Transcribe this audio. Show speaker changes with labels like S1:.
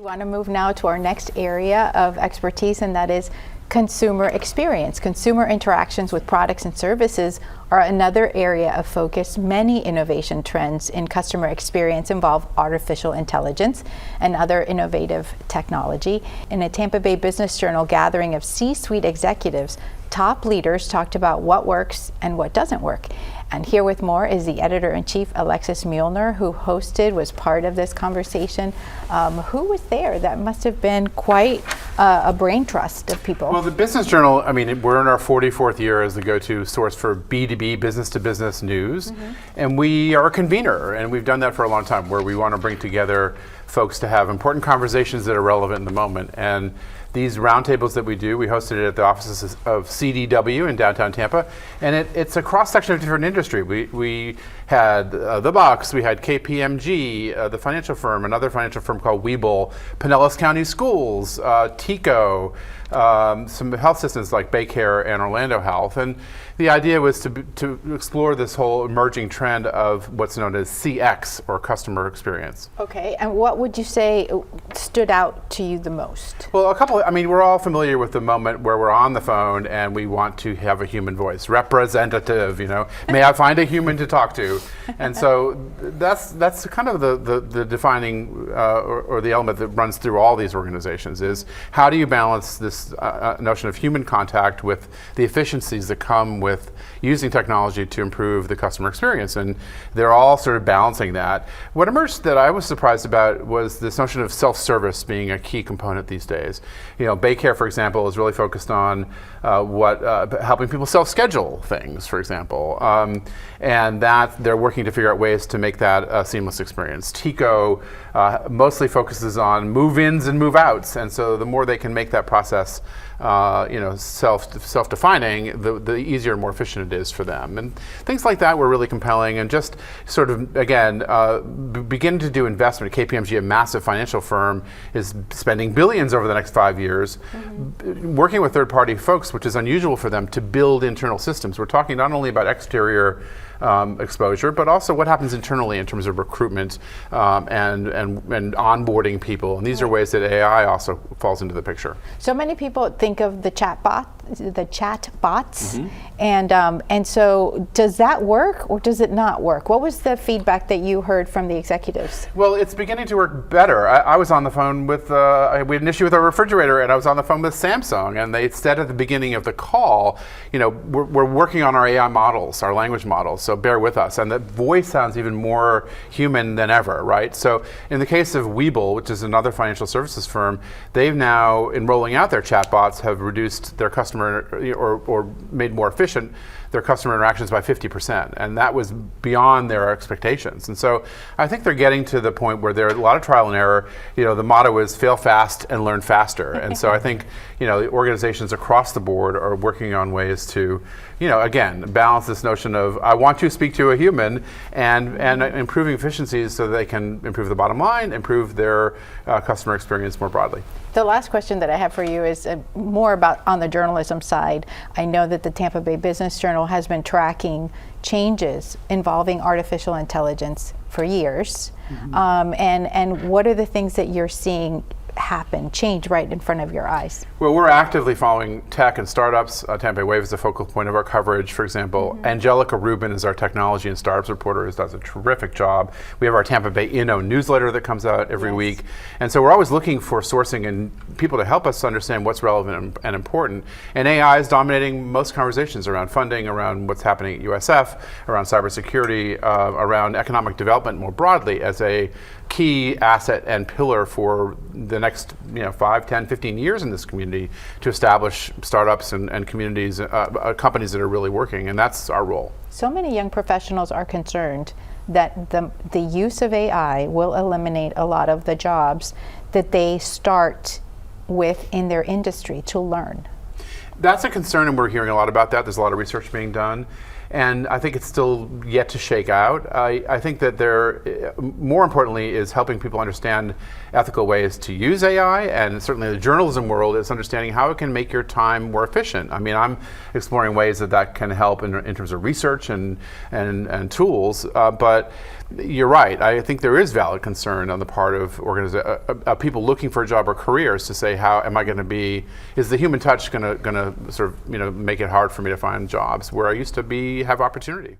S1: We want to move now to our next area of expertise, and that is consumer experience. Consumer interactions with products and services are another area of focus. Many innovation trends in customer experience involve artificial intelligence and other innovative technology. In a Tampa Bay Business Journal gathering of C-suite executives, top leaders talked about what works and what doesn't work. And here with more is the editor-in-chief, Alexis Muellner, who was part of this conversation. Who was there? That must have been quite a brain trust of people.
S2: Well, the Business Journal, I mean, we're in our 44th year as the go-to source for B2B, business-to-business news. And we are a convener, and we've done that for a long time, where we want to bring together folks to have important conversations that are relevant in the moment. And these roundtables that we do, we hosted it at the offices of CDW in downtown Tampa, and it's a cross-section of different industry. We had the Bucks, we had KPMG, the financial firm, another financial firm called Webull, Pinellas County Schools, TECO, some health systems like Baycare and Orlando Health. And the idea was to explore this whole emerging trend of what's known as CX, or customer experience.
S1: Okay, and what would you say stood out to you the most?
S2: Well, we're all familiar with the moment where we're on the phone and we want to have a human voice, representative, may I find a human to talk to? And so that's kind of the defining or the element that runs through all these organizations is how do you balance this notion of human contact with the efficiencies that come with using technology to improve the customer experience, and they're all sort of balancing that. What emerged that I was surprised about was this notion of self-service being a key component these days. Baycare, for example, is really focused on helping people self-schedule things, for example, and that they're working to figure out ways to make that a seamless experience. TECO mostly focuses on move-ins and move-outs, and so the more they can make that process self-defining, the easier and more efficient it is for them. And things like that were really compelling, and just sort of, again, begin to do investment. KPMG, a massive financial firm, is spending billions over the next 5 years, working with third-party folks, which is unusual for them, to build internal systems. We're talking not only about exterior exposure, but also what happens internally in terms of recruitment and onboarding people. And these are ways that AI also falls into the picture.
S1: So many people think of the chat bots, and so does that work or does it not work? What was the feedback that you heard from the executives?
S2: Well, it's beginning to work better. I was on the phone with, we had an issue with our refrigerator, and I was on the phone with Samsung, and they said at the beginning of the call, we're working on our AI models, our language models, so bear with us. And the voice sounds even more human than ever, right? So in the case of Webull, which is another financial services firm, they've now, in rolling out their chatbots, have reduced their customer or made more efficient their customer interactions by 50%, and that was beyond their expectations. And so I think they're getting to the point where there's a lot of trial and error. The motto is fail fast and learn faster. And so I think the organizations across the board are working on ways to again, balance this notion of I want to speak to a human and improving efficiencies so that they can improve the bottom line, improve their customer experience more broadly.
S1: The last question that I have for you is more about on the journalism side. I know that the Tampa Bay Business Journal has been tracking changes involving artificial intelligence for years. And what are the things that you're seeing change right in front of your eyes?
S2: Well, we're actively following tech and startups. Tampa Bay Wave is the focal point of our coverage, for example. Angelica Rubin is our technology and startups reporter, who does a terrific job. We have our Tampa Bay Inno newsletter that comes out every week. And so we're always looking for sourcing and people to help us understand what's relevant and important. And AI is dominating most conversations around funding, around what's happening at USF, around cybersecurity, around economic development more broadly as a key asset and pillar for the next 5, 10, 15 years in this community to establish startups and communities, companies that are really working, and that's our role.
S1: So many young professionals are concerned that the use of AI will eliminate a lot of the jobs that they start with in their industry to learn.
S2: That's a concern, and we're hearing a lot about that. There's a lot of research being done. And I think it's still yet to shake out. I think that there, more importantly, is helping people understand ethical ways to use AI, and certainly the journalism world is understanding how it can make your time more efficient. I mean, I'm exploring ways that can help in terms of research and tools, but you're right. I think there is valid concern on the part of people looking for a job or careers to say, how am I going to be? Is the human touch going to sort of make it hard for me to find jobs where I used to have opportunity?